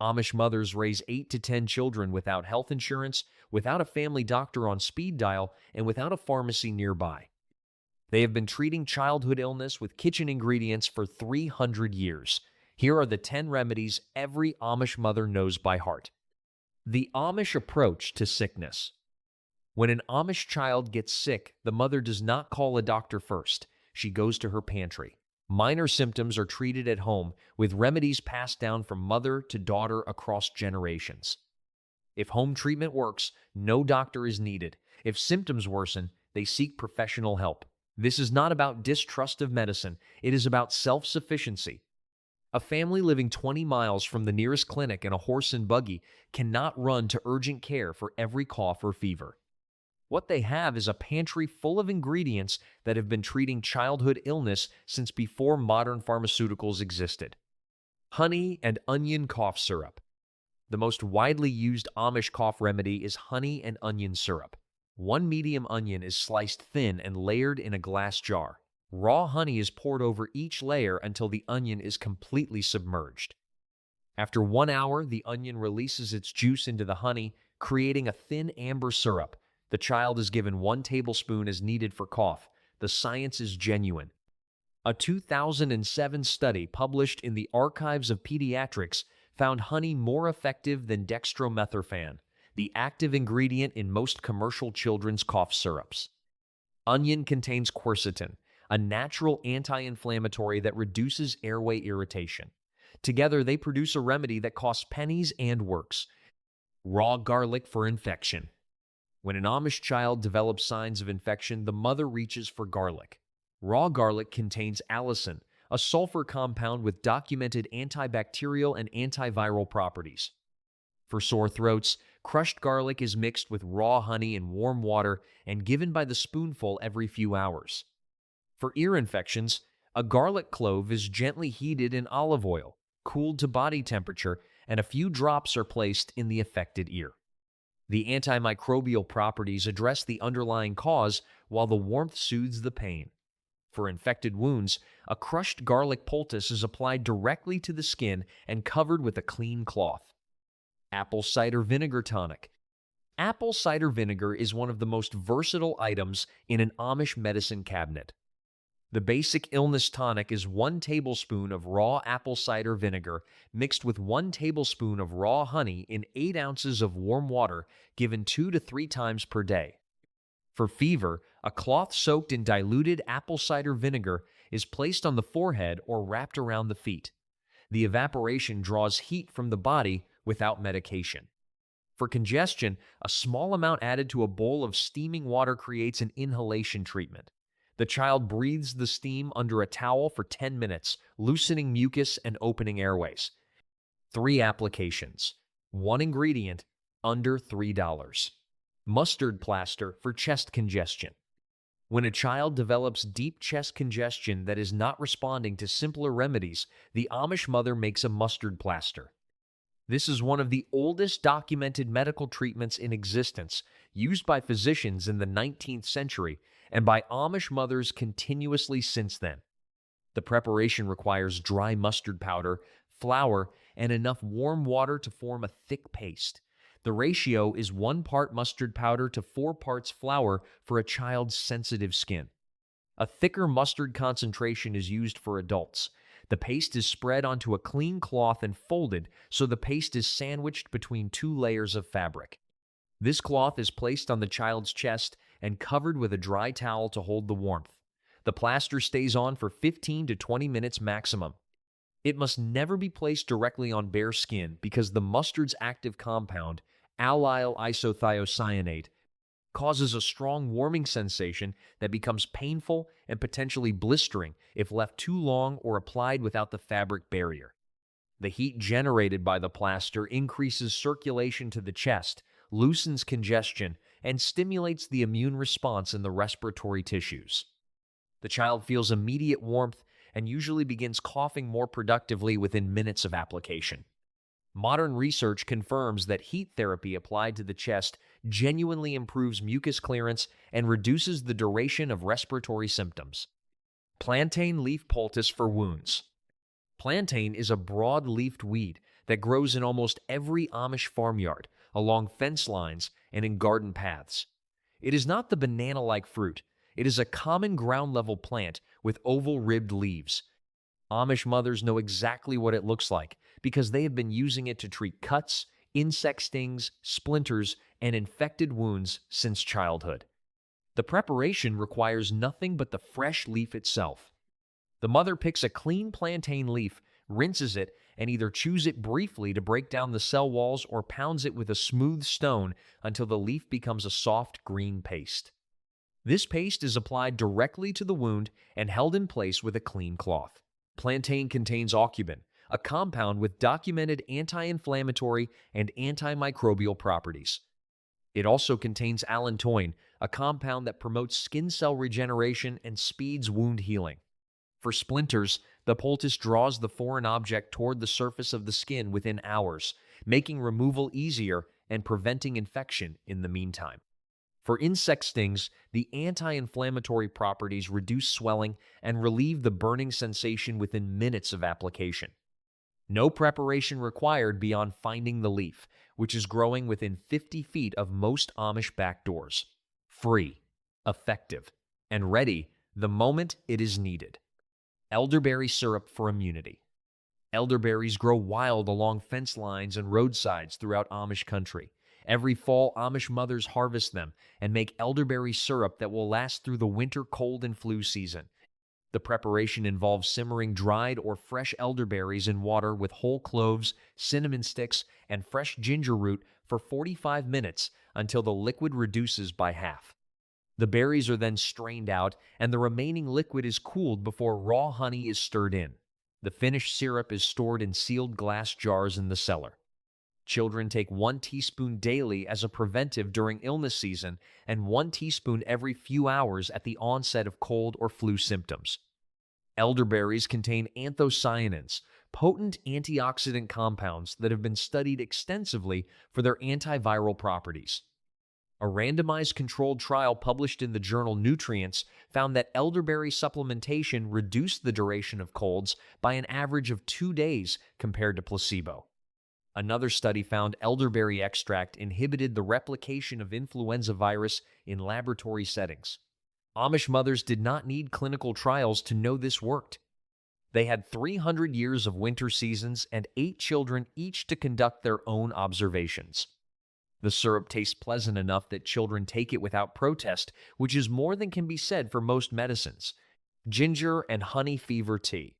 Amish mothers raise 8 to 10 children without health insurance, without a family doctor on speed dial, and without a pharmacy nearby. They have been treating childhood illness with kitchen ingredients for 300 years. Here are the 10 remedies every Amish mother knows by heart. The Amish approach to sickness. When an Amish child gets sick, the mother does not call a doctor first. She goes to her pantry. Minor symptoms are treated at home, with remedies passed down from mother to daughter across generations. If home treatment works, no doctor is needed. If symptoms worsen, they seek professional help. This is not about distrust of medicine. It is about self-sufficiency. A family living 20 miles from the nearest clinic in a horse and buggy cannot run to urgent care for every cough or fever. What they have is a pantry full of ingredients that have been treating childhood illness since before modern pharmaceuticals existed. Honey and onion cough syrup. The most widely used Amish cough remedy is honey and onion syrup. One medium onion is sliced thin and layered in a glass jar. Raw honey is poured over each layer until the onion is completely submerged. After 1 hour, the onion releases its juice into the honey, creating a thin amber syrup. The child is given 1 tablespoon as needed for cough. The science is genuine. A 2007 study published in the Archives of Pediatrics found honey more effective than dextromethorphan, the active ingredient in most commercial children's cough syrups. Onion contains quercetin, a natural anti-inflammatory that reduces airway irritation. Together, they produce a remedy that costs pennies and works. Raw garlic for infection. When an Amish child develops signs of infection, the mother reaches for garlic. Raw garlic contains allicin, a sulfur compound with documented antibacterial and antiviral properties. For sore throats, crushed garlic is mixed with raw honey and warm water and given by the spoonful every few hours. For ear infections, a garlic clove is gently heated in olive oil, cooled to body temperature, and a few drops are placed in the affected ear. The antimicrobial properties address the underlying cause, while the warmth soothes the pain. For infected wounds, a crushed garlic poultice is applied directly to the skin and covered with a clean cloth. Apple cider vinegar tonic. Apple cider vinegar is one of the most versatile items in an Amish medicine cabinet. The basic illness tonic is 1 tablespoon of raw apple cider vinegar mixed with 1 tablespoon of raw honey in 8 ounces of warm water given 2 to 3 times per day. For fever, a cloth soaked in diluted apple cider vinegar is placed on the forehead or wrapped around the feet. The evaporation draws heat from the body without medication. For congestion, a small amount added to a bowl of steaming water creates an inhalation treatment. The child breathes the steam under a towel for 10 minutes, loosening mucus and opening airways. 3 applications. 1 ingredient, under $3. Mustard plaster for chest congestion. When a child develops deep chest congestion that is not responding to simpler remedies, the Amish mother makes a mustard plaster. This is one of the oldest documented medical treatments in existence, used by physicians in the 19th century and by Amish mothers continuously since then. The preparation requires dry mustard powder, flour, and enough warm water to form a thick paste. The ratio is 1 part mustard powder to 4 parts flour for a child's sensitive skin. A thicker mustard concentration is used for adults. The paste is spread onto a clean cloth and folded so the paste is sandwiched between 2 layers of fabric. This cloth is placed on the child's chest and covered with a dry towel to hold the warmth. The plaster stays on for 15 to 20 minutes maximum. It must never be placed directly on bare skin because the mustard's active compound, allyl isothiocyanate, causes a strong warming sensation that becomes painful and potentially blistering if left too long or applied without the fabric barrier. The heat generated by the plaster increases circulation to the chest, loosens congestion, and stimulates the immune response in the respiratory tissues. The child feels immediate warmth and usually begins coughing more productively within minutes of application. Modern research confirms that heat therapy applied to the chest genuinely improves mucus clearance and reduces the duration of respiratory symptoms. Plantain leaf poultice for wounds. Plantain is a broad-leafed weed that grows in almost every Amish farmyard, along fence lines, and in garden paths. It is not the banana-like fruit. It is a common ground-level plant with oval-ribbed leaves. Amish mothers know exactly what it looks like because they have been using it to treat cuts, insect stings, splinters, and infected wounds since childhood. The preparation requires nothing but the fresh leaf itself. The mother picks a clean plantain leaf, rinses it, and either chews it briefly to break down the cell walls or pounds it with a smooth stone until the leaf becomes a soft green paste. This paste is applied directly to the wound and held in place with a clean cloth. Plantain contains aucumin, a compound with documented anti-inflammatory and antimicrobial properties. It also contains allantoin, a compound that promotes skin cell regeneration and speeds wound healing. For splinters, the poultice draws the foreign object toward the surface of the skin within hours, making removal easier and preventing infection in the meantime. For insect stings, the anti-inflammatory properties reduce swelling and relieve the burning sensation within minutes of application. No preparation required beyond finding the leaf, which is growing within 50 feet of most Amish back doors. Free, effective, and ready the moment it is needed. Elderberry syrup for immunity. Elderberries grow wild along fence lines and roadsides throughout Amish country. Every fall, Amish mothers harvest them and make elderberry syrup that will last through the winter cold and flu season. The preparation involves simmering dried or fresh elderberries in water with whole cloves, cinnamon sticks, and fresh ginger root for 45 minutes until the liquid reduces by half. The berries are then strained out, and the remaining liquid is cooled before raw honey is stirred in. The finished syrup is stored in sealed glass jars in the cellar. Children take 1 teaspoon daily as a preventive during illness season and 1 teaspoon every few hours at the onset of cold or flu symptoms. Elderberries contain anthocyanins, potent antioxidant compounds that have been studied extensively for their antiviral properties. A randomized controlled trial published in the journal Nutrients found that elderberry supplementation reduced the duration of colds by an average of 2 days compared to placebo. Another study found elderberry extract inhibited the replication of influenza virus in laboratory settings. Amish mothers did not need clinical trials to know this worked. They had 300 years of winter seasons and 8 children each to conduct their own observations. The syrup tastes pleasant enough that children take it without protest, which is more than can be said for most medicines. Ginger and honey fever tea.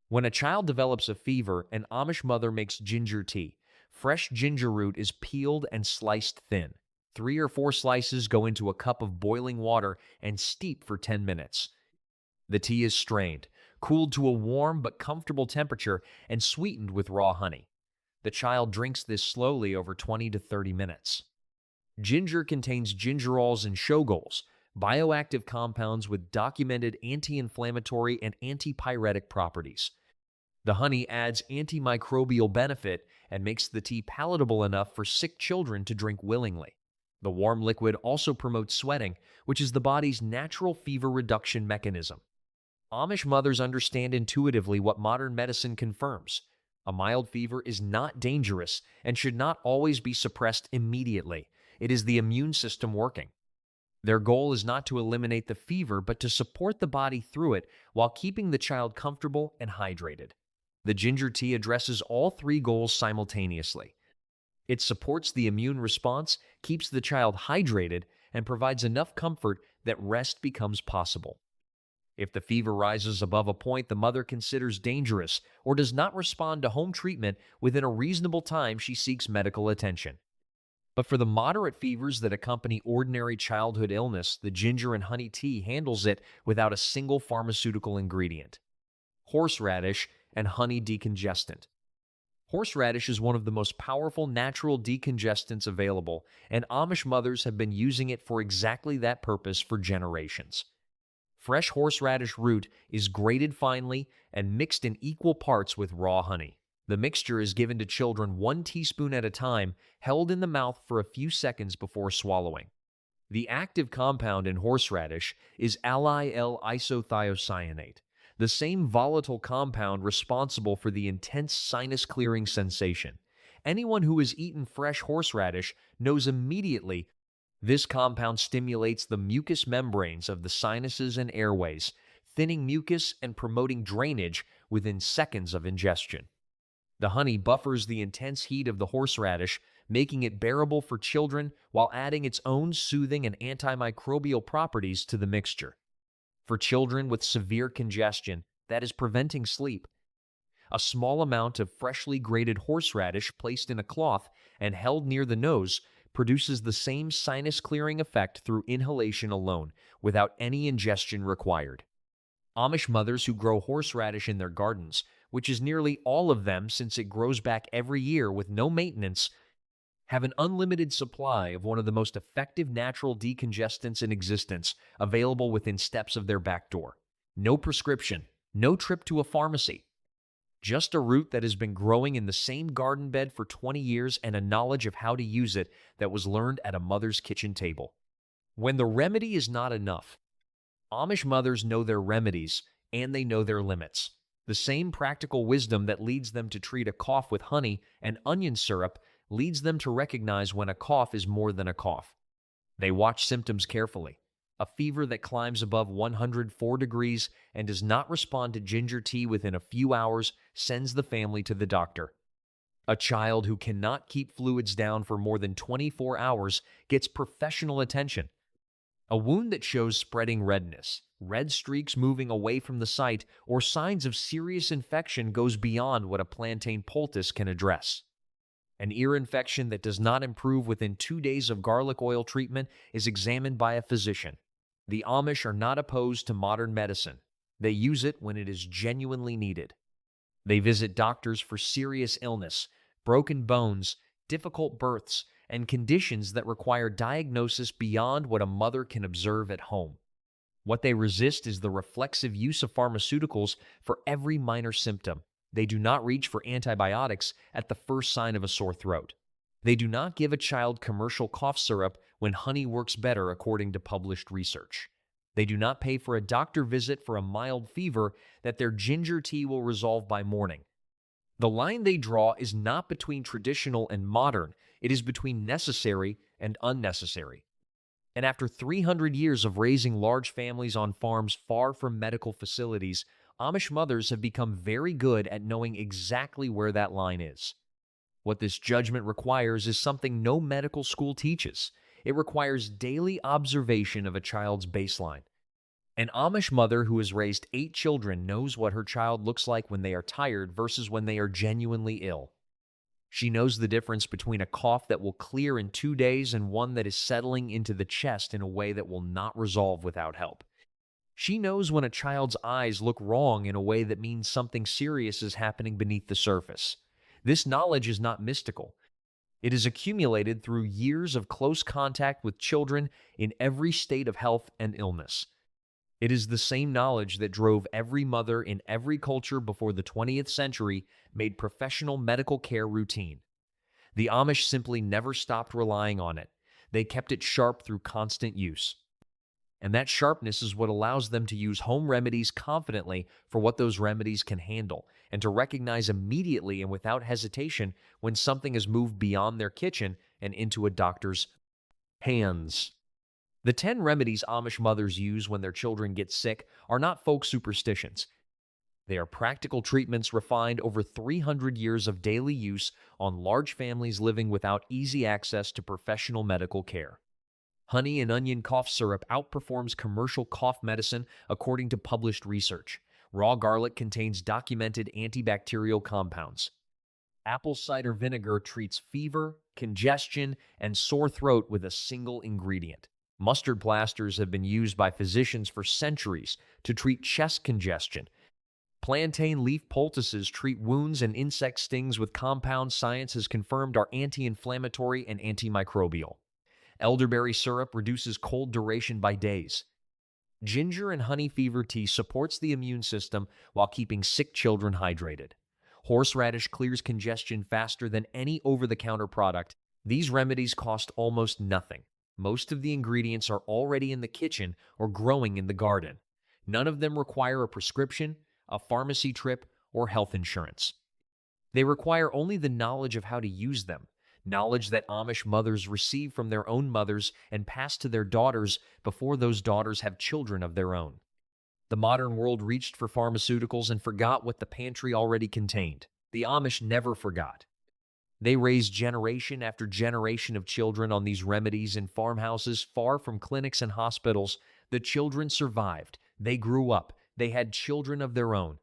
When a child develops a fever, an Amish mother makes ginger tea. Fresh ginger root is peeled and sliced thin. 3 or 4 slices go into a cup of boiling water and steep for 10 minutes. The tea is strained, cooled to a warm but comfortable temperature, and sweetened with raw honey. The child drinks this slowly over 20 to 30 minutes. Ginger contains gingerols and shogols, bioactive compounds with documented anti-inflammatory and antipyretic properties. The honey adds antimicrobial benefit and makes the tea palatable enough for sick children to drink willingly. The warm liquid also promotes sweating, which is the body's natural fever reduction mechanism. Amish mothers understand intuitively what modern medicine confirms. A mild fever is not dangerous and should not always be suppressed immediately. It is the immune system working. Their goal is not to eliminate the fever, but to support the body through it while keeping the child comfortable and hydrated. The ginger tea addresses all 3 goals simultaneously. It supports the immune response, keeps the child hydrated, and provides enough comfort that rest becomes possible. If the fever rises above a point the mother considers dangerous or does not respond to home treatment within a reasonable time, she seeks medical attention. But for the moderate fevers that accompany ordinary childhood illness, the ginger and honey tea handles it without a single pharmaceutical ingredient. Horseradish and honey decongestant. Horseradish is one of the most powerful natural decongestants available, and Amish mothers have been using it for exactly that purpose for generations. Fresh horseradish root is grated finely and mixed in equal parts with raw honey. The mixture is given to children 1 teaspoon at a time, held in the mouth for a few seconds before swallowing. The active compound in horseradish is allyl isothiocyanate. the same volatile compound responsible for the intense sinus clearing sensation. Anyone who has eaten fresh horseradish knows immediately this compound stimulates the mucous membranes of the sinuses and airways, thinning mucus and promoting drainage within seconds of ingestion. The honey buffers the intense heat of the horseradish, making it bearable for children while adding its own soothing and antimicrobial properties to the mixture. For children with severe congestion that is preventing sleep, a small amount of freshly grated horseradish placed in a cloth and held near the nose produces the same sinus clearing effect through inhalation alone, without any ingestion required. Amish mothers who grow horseradish in their gardens, which is nearly all of them since it grows back every year with no maintenance, have an unlimited supply of one of the most effective natural decongestants in existence available within steps of their back door. No prescription, no trip to a pharmacy. Just a root that has been growing in the same garden bed for 20 years and a knowledge of how to use it that was learned at a mother's kitchen table. When the remedy is not enough, Amish mothers know their remedies and they know their limits. The same practical wisdom that leads them to treat a cough with honey and onion syrup leads them to recognize when a cough is more than a cough. They watch symptoms carefully. A fever that climbs above 104 degrees and does not respond to ginger tea within a few hours sends the family to the doctor. A child who cannot keep fluids down for more than 24 hours gets professional attention. A wound that shows spreading redness, red streaks moving away from the site, or signs of serious infection goes beyond what a plantain poultice can address. An ear infection that does not improve within 2 days of garlic oil treatment is examined by a physician. The Amish are not opposed to modern medicine. They use it when it is genuinely needed. They visit doctors for serious illness, broken bones, difficult births, and conditions that require diagnosis beyond what a mother can observe at home. What they resist is the reflexive use of pharmaceuticals for every minor symptom. They do not reach for antibiotics at the first sign of a sore throat. They do not give a child commercial cough syrup when honey works better according to published research. They do not pay for a doctor visit for a mild fever that their ginger tea will resolve by morning. The line they draw is not between traditional and modern, it is between necessary and unnecessary. And after 300 years of raising large families on farms far from medical facilities, Amish mothers have become very good at knowing exactly where that line is. What this judgment requires is something no medical school teaches. It requires daily observation of a child's baseline. An Amish mother who has raised 8 children knows what her child looks like when they are tired versus when they are genuinely ill. She knows the difference between a cough that will clear in 2 days and one that is settling into the chest in a way that will not resolve without help. She knows when a child's eyes look wrong in a way that means something serious is happening beneath the surface. This knowledge is not mystical. It is accumulated through years of close contact with children in every state of health and illness. It is the same knowledge that drove every mother in every culture before the 20th century made professional medical care routine. The Amish simply never stopped relying on it. They kept it sharp through constant use. And that sharpness is what allows them to use home remedies confidently for what those remedies can handle, and to recognize immediately and without hesitation when something has moved beyond their kitchen and into a doctor's hands. The 10 remedies Amish mothers use when their children get sick are not folk superstitions. They are practical treatments refined over 300 years of daily use on large families living without easy access to professional medical care. Honey and onion cough syrup outperforms commercial cough medicine according to published research. Raw garlic contains documented antibacterial compounds. Apple cider vinegar treats fever, congestion, and sore throat with a single ingredient. Mustard plasters have been used by physicians for centuries to treat chest congestion. Plantain leaf poultices treat wounds and insect stings with compounds science has confirmed are anti-inflammatory and antimicrobial. Elderberry syrup reduces cold duration by days. Ginger and honey fever tea supports the immune system while keeping sick children hydrated. Horseradish clears congestion faster than any over-the-counter product. These remedies cost almost nothing. Most of the ingredients are already in the kitchen or growing in the garden. None of them require a prescription, a pharmacy trip, or health insurance. They require only the knowledge of how to use them, knowledge that Amish mothers receive from their own mothers and pass to their daughters before those daughters have children of their own. The modern world reached for pharmaceuticals and forgot what the pantry already contained. The Amish never forgot. They raised generation after generation of children on these remedies in farmhouses far from clinics and hospitals. The children survived. They grew up. They had children of their own.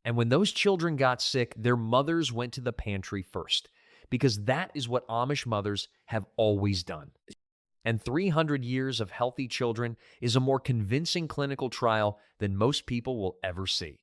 And when those children got sick, their mothers went to the pantry first, because that is what Amish mothers have always done. And 300 years of healthy children is a more convincing clinical trial than most people will ever see.